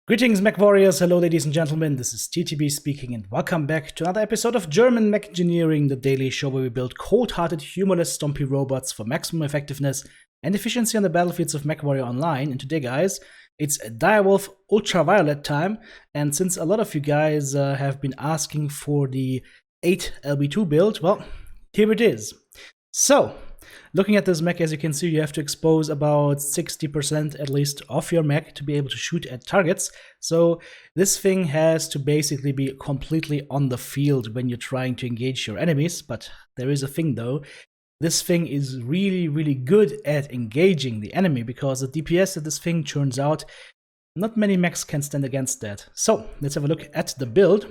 Greetings, mech warriors. Hello, ladies and gentlemen. This is TTB speaking, and welcome back to another episode of German Mechgineering, the daily show where we build cold-hearted, humorless, stompy robots for maximum effectiveness and efficiency on the battlefields of Mechwarrior Online. And today, guys, it's Dire Wolf Ultraviolete time. And since a lot of you guys have been asking for the 8 LB2 build, well, here it is. So, looking at this mech, as you can see, you have to expose about 60% at least of your mech to be able to shoot at targets. So this thing has to basically be completely on the field when you're trying to engage your enemies. But there is a thing though. This thing is really good at engaging the enemy, because the DPS that this thing churns out, not many mechs can stand against that. So let's have a look at the build.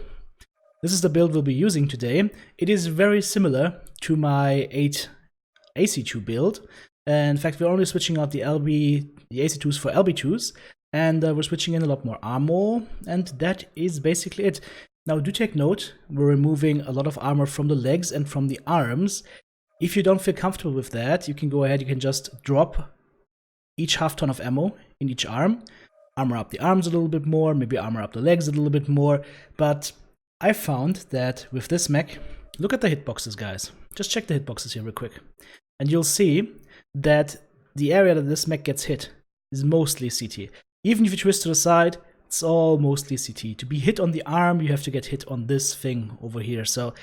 This is the build we'll be using today. It is very similar to my 8 AC2 build. In fact, we're only switching out the AC2s for LB2s, and we're switching in a lot more armor, and that is basically it. Now, do take note, we're removing a lot of armor from the legs and from the arms. If you don't feel comfortable with that, you can go ahead, you can just drop each half ton of ammo in each arm, armor up the arms a little bit more, maybe armor up the legs a little bit more, but I found that with this mech, look at the hitboxes, guys. Just check the hitboxes here real quick. And you'll see that the area that this mech gets hit is mostly CT. Even if you twist to the side, it's all mostly CT. To be hit on the arm, you have to get hit on this thing over here. So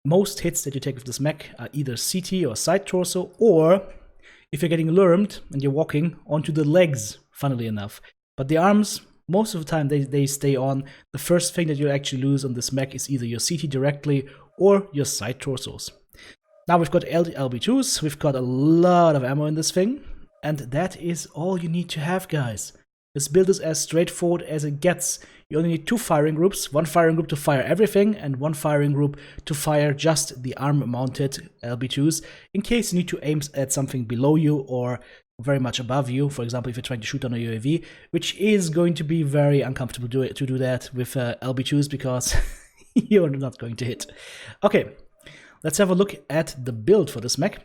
most hits that you take with this mech are either CT or side torso, or if you're getting lurmed and you're walking, onto the legs, funnily enough. But the arms, most of the time, they stay on. The first thing that you actually lose on this mech is either your CT directly or your side torsos. Now we've got LB2s, we've got a lot of ammo in this thing, and that is all you need to have, guys. This build is as straightforward as it gets. You only need 2 firing groups, 1 firing group to fire everything, and 1 firing group to fire just the arm-mounted LB2s, in case you need to aim at something below you or very much above you. For example, if you're trying to shoot on a UAV, which is going to be very uncomfortable to do that with LB2s, because you're not going to hit. Okay. Let's have a look at the build for this mech.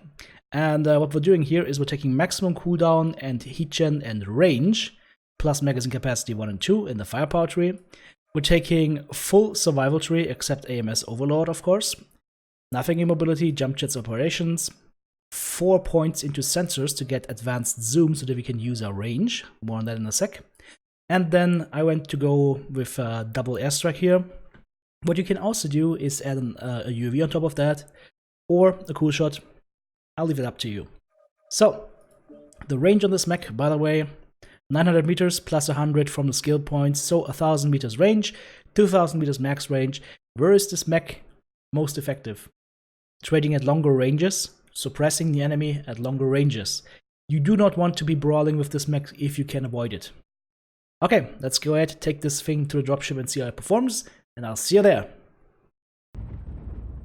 And what we're doing here is we're taking maximum cooldown and heat gen and range, plus magazine capacity 1 and 2 in the firepower tree. We're taking full survival tree, except AMS overload, of course. Nothing in mobility, jump jets operations. 4 points into sensors to get advanced zoom so that we can use our range. More on that in a sec. And then I went to go with double airstrike here. What you can also do is add a UAV on top of that, or a cool shot. I'll leave it up to you. So, the range on this mech, by the way, 900 meters plus 100 from the skill points, so 1000 meters range, 2000 meters max range. Where is this mech most effective? Trading at longer ranges, suppressing the enemy at longer ranges. You do not want to be brawling with this mech if you can avoid it. Okay, let's go ahead, take this thing to the dropship and see how it performs. And I'll see you there.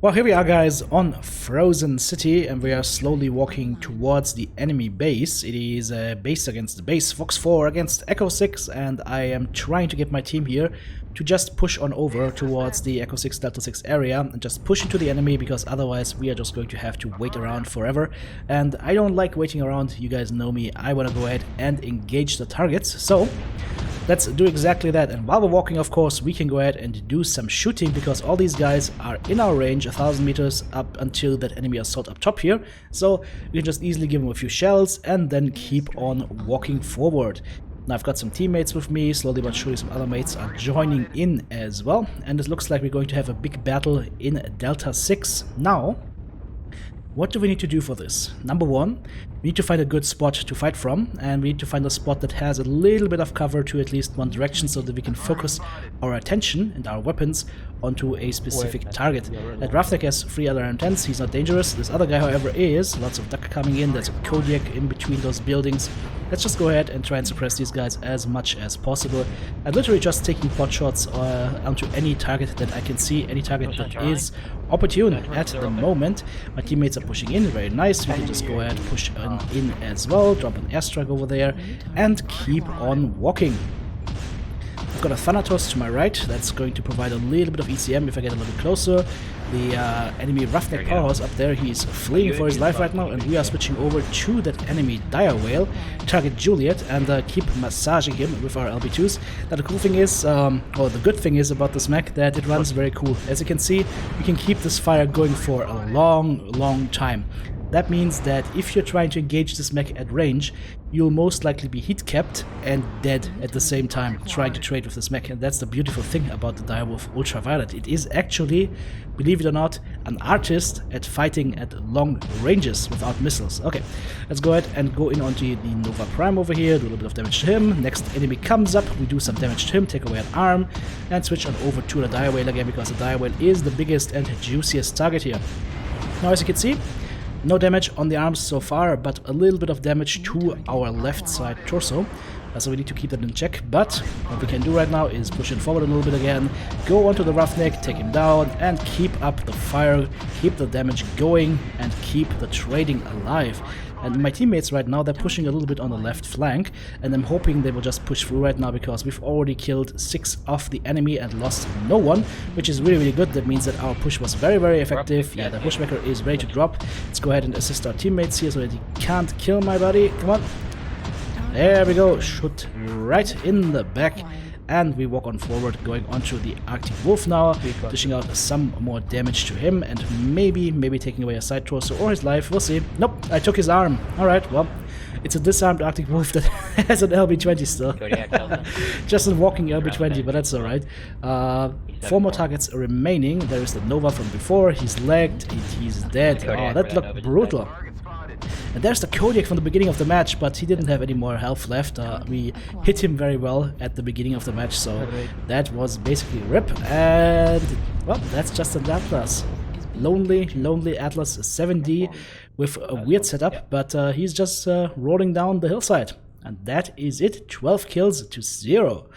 Well, here we are, guys, on Frozen City, and we are slowly walking towards the enemy base. It is a base against the base, Fox 4 against Echo 6, and I am trying to get my team here to just push on over towards the Echo 6 Delta 6 area and just push into the enemy, because otherwise we are just going to have to wait around forever. And I don't like waiting around, you guys know me. I want to go ahead and engage the targets. So let's do exactly that. And while we're walking, of course, we can go ahead and do some shooting, because all these guys are in our range, 1000 meters up until that enemy assault up top here. So we can just easily give them a few shells and then keep on walking forward. Now I've got some teammates with me, slowly but surely some other mates are joining in as well. And it looks like we're going to have a big battle in Delta 6. Now, what do we need to do for this? Number one, we need to find a good spot to fight from, and we need to find a spot that has a little bit of cover to at least one direction, so that we can focus our attention and our weapons onto a specific target. That Roughneck has 3 other M10s, he's not dangerous. This other guy, however, is. Lots of DAKKA coming in, there's a Kodiak in between those buildings. Let's just go ahead and try and suppress these guys as much as possible. I'm literally just taking pot shots onto any target that I can see, any target that is opportune at the moment. My teammates are pushing in, very nice. We can just go ahead, push in as well, drop an airstrike over there, and keep on walking. I've got a Thanatos to my right. That's going to provide a little bit of ECM if I get a little bit closer. The enemy Roughneck Powerhouse up there, he's fleeing for his life right now, and we are switching over to that enemy Dire Whale, target Juliet, and keep massaging him with our LB2s. Now the cool thing is, or the good thing is about this mech, that it runs very cool. As you can see, we can keep this fire going for a long time. That means that if you're trying to engage this mech at range, you'll most likely be heat capped and dead at the same time trying to trade with this mech. And that's the beautiful thing about the Dire Wolf Ultraviolet. It is actually, believe it or not, an artist at fighting at long ranges without missiles. Okay, let's go ahead and go in onto the Nova Prime over here, do a little bit of damage to him. Next enemy comes up, we do some damage to him, take away an arm, and switch on over to the Dire Whale again, because the Dire Whale is the biggest and juiciest target here. Now, as you can see, no damage on the arms so far, but a little bit of damage to our left side torso. So we need to keep that in check, but what we can do right now is push it forward a little bit again, go onto the Roughneck, take him down, and keep up the fire, keep the damage going, and keep the trading alive. And my teammates right now, they're pushing a little bit on the left flank, and I'm hoping they will just push through right now, because we've already killed 6 of the enemy and lost no one, which is really good. That means that our push was very effective. Yeah, the Bushwhacker is ready to drop. Let's go ahead and assist our teammates here so that he can't kill my buddy. Come on. There we go. Shoot right in the back. And we walk on forward, going onto the Arctic Wolf now, dishing out some more damage to him, and maybe taking away a side torso or his life. We'll see. Nope, I took his arm. Alright, well, it's a disarmed Arctic Wolf that has an LB20 still. Just a walking LB20, but that's alright. 4 more targets remaining. There is the Nova from before. He's lagged. He's dead. Oh, that looked brutal. And there's the Kodiak from the beginning of the match, but he didn't have any more health left. We hit him very well at the beginning of the match, so that was basically RIP. And, well, that's just an Atlas. Lonely Atlas 7D with a weird setup, but he's just rolling down the hillside. And that is it, 12 kills to 0.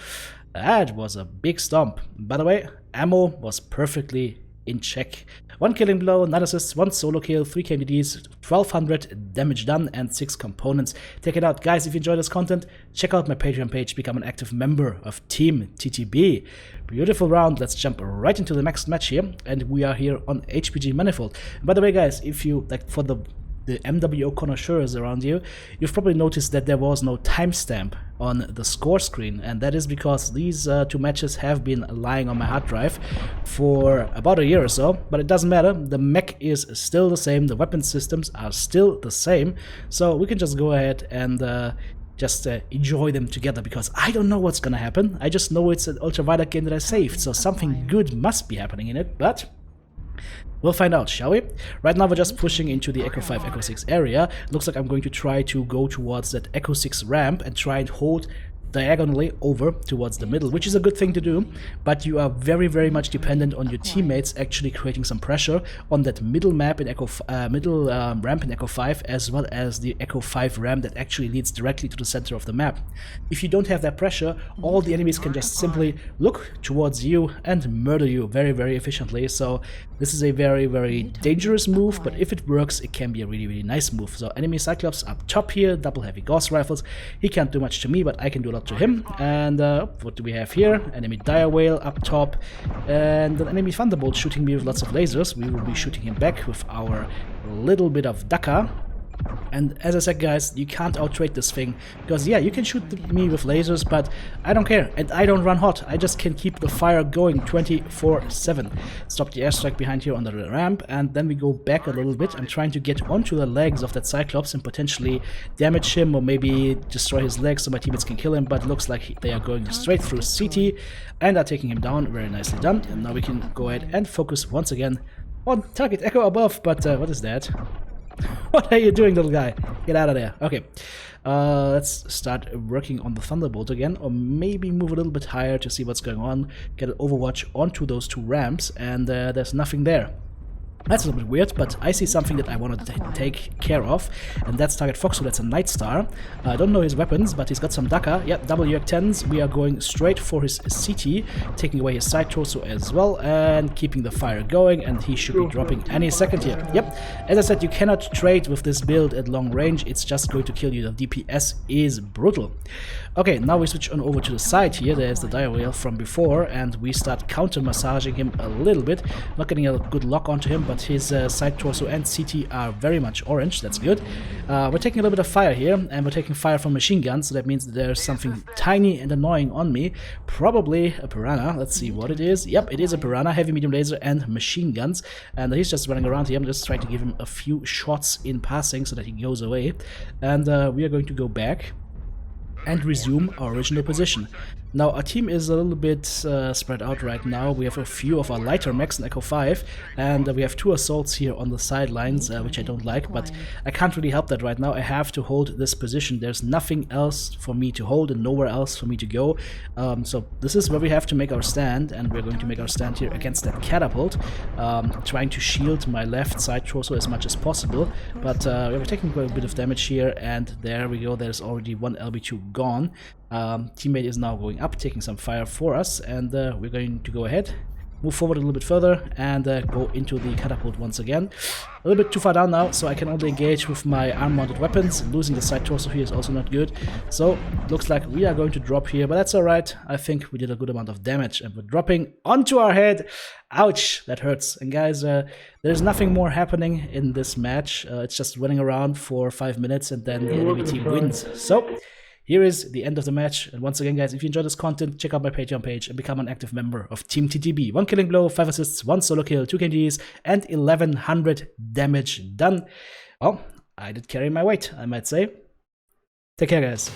That was a big stomp. By the way, ammo was perfectly in check. 1 killing blow, 9 assists, 1 solo kill, 3 KMDs, 1200 damage done, and 6 components. Check it out, guys. If you enjoy this content, check out my Patreon page, become an active member of Team TTB. Beautiful round. Let's jump right into the next match here, and we are here on HPG Manifold. And by the way, guys, if you like, for the MWO connoisseurs around you, you've probably noticed that there was no timestamp on the score screen, and that is because these 2 matches have been lying on my hard drive for about a year or so, but it doesn't matter. The mech is still the same, the weapon systems are still the same, so we can just go ahead and just enjoy them together, because I don't know what's gonna happen. I just know it's an Ultraviolet game that I saved, so something good must be happening in it, but we'll find out, shall we? Right now we're just pushing into the Echo 5, Echo 6 area. Looks like I'm going to try to go towards that Echo 6 ramp and try and hold diagonally over towards the middle, which is a good thing to do, but you are very much dependent on your teammates actually creating some pressure on that middle map in Echo ramp in Echo 5, as well as the Echo 5 ramp that actually leads directly to the center of the map. If you don't have that pressure, all the enemies can just simply look towards you and murder you very efficiently. So this is a very dangerous move, but if it works, it can be a really nice move. So enemy Cyclops up top here, double heavy Gauss rifles. He can't do much to me, but I can do a lot to him. And what do we have here? Enemy Dire Whale up top, and an enemy Thunderbolt shooting me with lots of lasers. We will be shooting him back with our little bit of DAKKA. And as I said, guys, you can't outtrade this thing, because yeah, you can shoot me with lasers, but I don't care, and I don't run hot. I just can keep the fire going 24/7. Stop the airstrike behind here on the ramp, and then we go back a little bit. I'm trying to get onto the legs of that Cyclops and potentially damage him, or maybe destroy his legs so my teammates can kill him, but it looks like they are going straight through CT and are taking him down. Very nicely done. And now we can go ahead and focus once again on target Echo above, but what is that? What are you doing, little guy? Get out of there. Okay, let's start working on the Thunderbolt again, or maybe move a little bit higher to see what's going on. Get an overwatch onto those 2 ramps, and there's nothing there. That's a little bit weird, but I see something that I want to take care of, and that's target Fox, so that's a Night Star. I don't know his weapons, but he's got some DAKKA. Yep, WX-10s. We are going straight for his CT, taking away his side torso as well, and keeping the fire going, and he should be dropping any second here. Yep, as I said, you cannot trade with this build at long range, it's just going to kill you. The DPS is brutal. Okay, now we switch on over to the side here. There's the Dire Wolf from before, and we start counter-massaging him a little bit. Not getting a good lock onto him, but his side torso and CT are very much orange. That's good. We're taking a little bit of fire here, and we're taking fire from machine guns, so that means that there's something tiny and annoying on me. Probably a Piranha. Let's see what it is. Yep, it is a Piranha, heavy, medium laser, and machine guns. And he's just running around here. I'm just trying to give him a few shots in passing so that he goes away. And we are going to go back and resume our original position. Now, our team is a little bit spread out right now. We have a few of our lighter mechs in Echo 5, and we have 2 assaults here on the sidelines, which I don't like, but I can't really help that right now. I have to hold this position. There's nothing else for me to hold and nowhere else for me to go. So this is where we have to make our stand, and we're going to make our stand here against that catapult, trying to shield my left side torso as much as possible. But we're taking quite a bit of damage here, and there we go. There's already 1 LB2 gone. Teammate is now going up, taking some fire for us, and we're going to go ahead, move forward a little bit further, and go into the catapult once again. A little bit too far down now, so I can only engage with my arm-mounted weapons. Losing the side torso here is also not good. So, looks like we are going to drop here, but that's alright. I think we did a good amount of damage, and we're dropping onto our head. Ouch, that hurts. And guys, there's nothing more happening in this match. It's just running around for 5 minutes, and then the enemy team wins. So, here is the end of the match, and once again guys, if you enjoyed this content, check out my Patreon page and become an active member of Team TTB. 1 killing blow, 5 assists, 1 solo kill, 2 KDs, and 1100 damage done. Well, I did carry my weight, I might say. Take care guys.